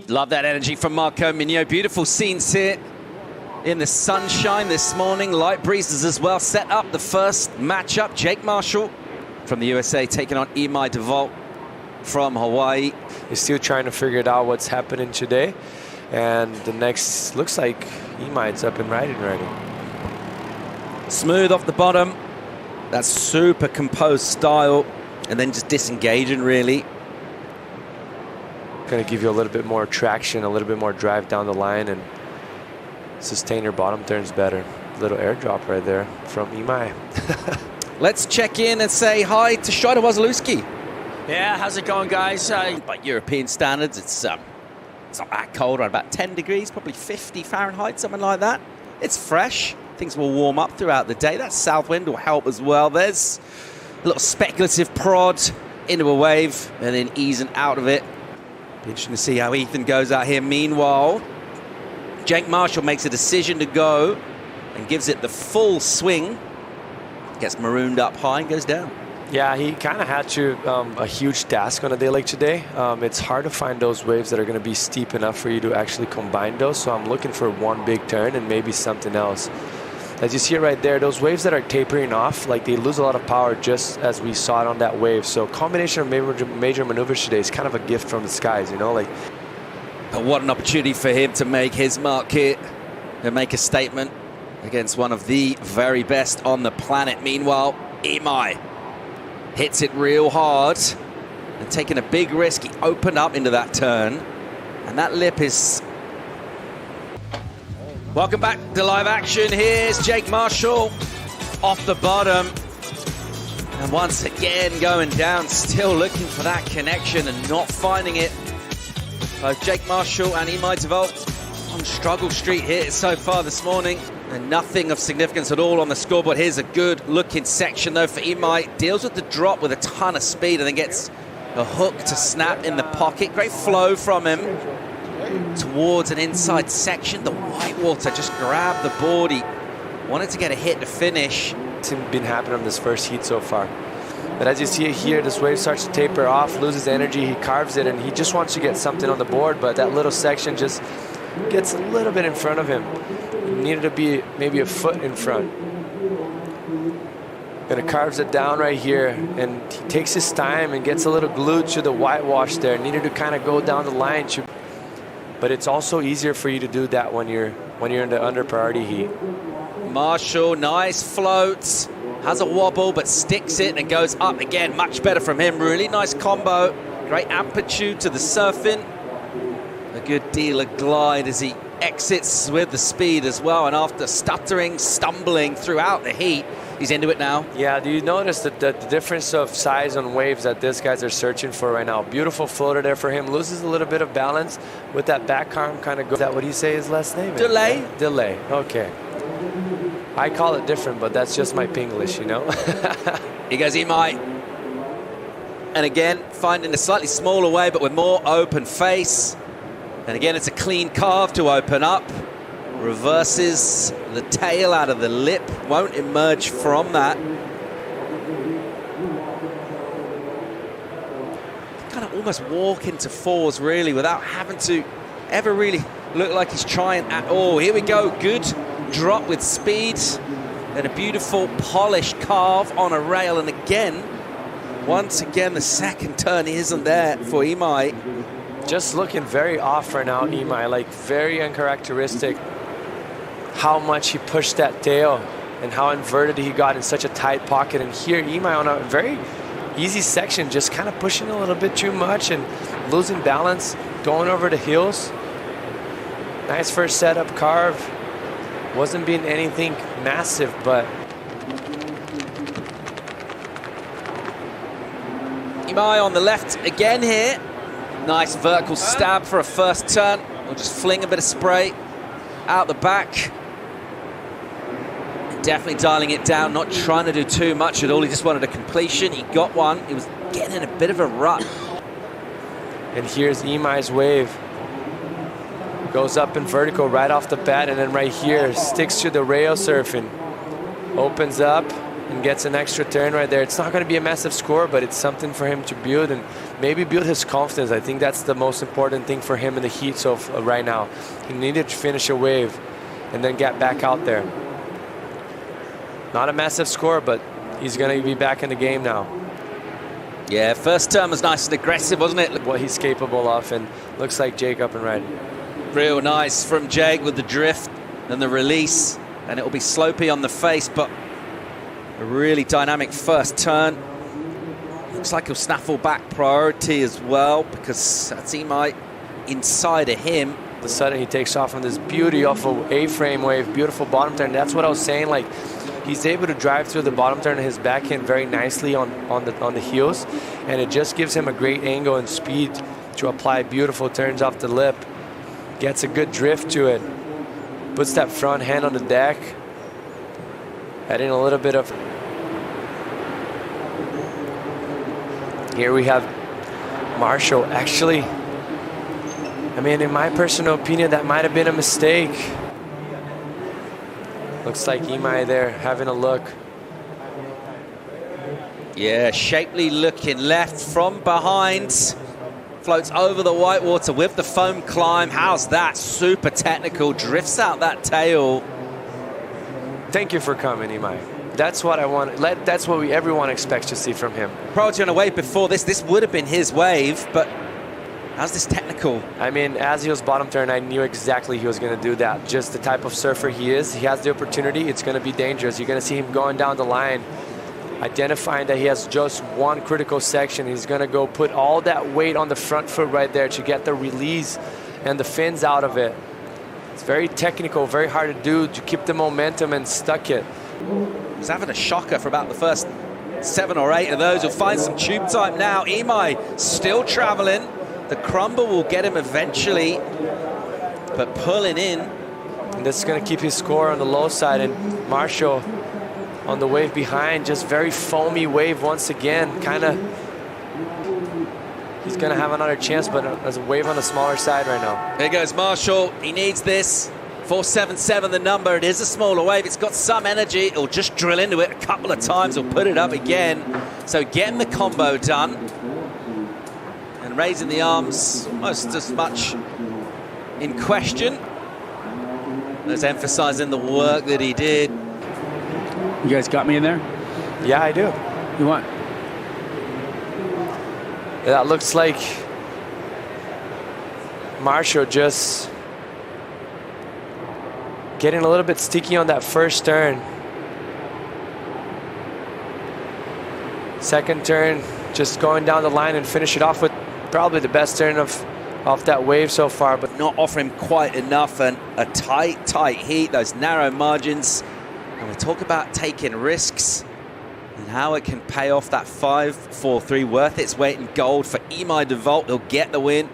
Love that energy from Marco MEO. Beautiful scenes here in the sunshine this morning. Light breezes as well. Set up the first matchup. J.Marshall from the USA taking on I.deVault from Hawaii. He's still trying to figure it out what's happening today. And the next, looks like Imai's up and riding already. Smooth off the bottom. That super composed style. And then just disengaging, really. Going to give you a little bit more traction, a little bit more drive down the line, and sustain your bottom turns better. Little airdrop right there from Imai. Let's check in and say hi to Shida Wazalewski. Yeah, how's it going, guys? By European standards, it's not that cold, around about 10 degrees, probably 50 Fahrenheit, something like that. It's fresh. Things will warm up throughout the day. That south wind will help as well. There's a little speculative prod into a wave and then easing out of it. Be interesting to see how Ethan goes out here. Meanwhile, J.Marshall makes a decision to go and gives it the full swing. Gets marooned up high and goes down. Yeah, he kind of had to a huge task on a day like today. It's hard to find those waves that are going to be steep enough for you to actually combine those. So I'm looking for one big turn and maybe something else. As you see it right there, those waves that are tapering off, like they lose a lot of power just as we saw it on that wave. So combination of major maneuvers today is kind of a gift from the skies, you know? But what an opportunity for him to make his mark here and make a statement against one of the very best on the planet. Meanwhile, Imai hits it real hard and taking a big risk. He opened up into that turn, and that lip is... Welcome back to live action. Here's J.Marshall off the bottom. And once again going down, still looking for that connection and not finding it. Both J.Marshall and I.deVault on struggle street here so far this morning. And nothing of significance at all on the scoreboard. Here's a good looking section though for Imai. Deals with the drop with a ton of speed and then gets a hook to snap in the pocket. Great flow from him towards an inside section. The Whitewater just grabbed the board. He wanted to get a hit to finish. It's been happening on this first heat so far. But as you see it here, this wave starts to taper off, loses energy, he carves it, and he just wants to get something on the board, but that little section just gets a little bit in front of him. He needed to be maybe a foot in front. And it carves it down right here, and he takes his time and gets a little glued to the whitewash there. Needed to kind of go down the line. But it's also easier for you to do that when you're in the under priority heat. Marshall, nice floats, has a wobble but sticks it and goes up again. Much better from him, really nice combo. Great amplitude to the surfing. A good deal of glide as he exits with the speed as well. And after stuttering, stumbling throughout the heat, he's into it now. Yeah, do you notice the difference of size on waves that these guys are searching for right now? Beautiful floater there for him. Loses a little bit of balance with that back arm kind of goes. Is that what you say his last name is? Delay. Delay, okay. I call it different, but that's just my Pinglish, you know? He goes Imai. And again, finding a slightly smaller way, but with more open face. And again, it's a clean carve to open up. Reverses the tail out of the lip, won't emerge from that. Kind of almost walk into fours really without having to ever really look like he's trying at all. Here we go, good drop with speed and a beautiful polished carve on a rail. And again, once again, the second turn isn't there for Imai. Just looking very off right now, Imai, like very uncharacteristic. How much he pushed that tail and how inverted he got in such a tight pocket. And here, Imai on a very easy section, just kind of pushing a little bit too much and losing balance, going over the hills. Nice first setup carve. Wasn't being anything massive, but... Imai on the left again here. Nice vertical stab for a first turn. We'll just fling a bit of spray out the back. Definitely dialing it down, not trying to do too much at all. He just wanted a completion. He got one. He was getting in a bit of a rut. And here's Imai's wave. Goes up in vertical right off the bat, and then right here, sticks to the rail surfing. Opens up, and gets an extra turn right there. It's not going to be a massive score, but it's something for him to build and maybe build his confidence. I think that's the most important thing for him in the heat right now. He needed to finish a wave and then get back out there. Not a massive score, but he's going to be back in the game now. Yeah, first turn was nice and aggressive, wasn't it? What he's capable of, and looks like Jake up and riding. Real nice from Jake with the drift and the release, and it'll be slopey on the face, but a really dynamic first turn. Looks like he'll snaffle back priority as well, because that's Imai inside of him. The sudden he takes off on this beautiful A-frame wave, beautiful bottom turn. That's what I was saying, like, he's able to drive through the bottom turn of his backhand very nicely on the heels, and it just gives him a great angle and speed to apply beautiful turns off the lip. Gets a good drift to it. Puts that front hand on the deck. Adding a little bit of... Here we have Marshall. Actually, I mean, in my personal opinion, that might have been a mistake. Looks like Imai there having a look. Yeah, shapely looking left from behind. Floats over the whitewater with the foam climb. How's that? Super technical. Drifts out that tail. Thank you for coming, Imai. That's what I want. That's what everyone expects to see from him. Priority on a wave before this. This would have been his wave, but how's this technical? I mean, as he was bottom turn, I knew exactly he was going to do that. Just the type of surfer he is. He has the opportunity. It's going to be dangerous. You're going to see him going down the line, identifying that he has just one critical section. He's going to go put all that weight on the front foot right there to get the release and the fins out of it. It's very technical, very hard to do, to keep the momentum and stuck it. He's having a shocker for about the first 7 or 8 of those. He'll find some tube time now. Imai still traveling. The crumble will get him eventually, but pulling in. And this is going to keep his score on the low side, and Marshall on the wave behind, just very foamy wave once again. Kind of, he's going to have another chance, but as a wave on the smaller side right now. There goes Marshall. He needs this. 477 the number. It is a smaller wave. It's got some energy. It'll just drill into it a couple of times. He'll put it up again. So getting the combo done and raising the arms almost as much in question as emphasizing the work that he did. You guys got me in there? Yeah, I do. You want? That looks like Marshall just getting a little bit sticky on that first turn. Second turn, just going down the line and finish it off with probably the best turn off that wave so far, but Not offering quite enough, and a tight heat, those narrow margins. And we talk about taking risks and how it can pay off. That 5-4-3 worth its weight in gold for I.deVault. He'll get the win.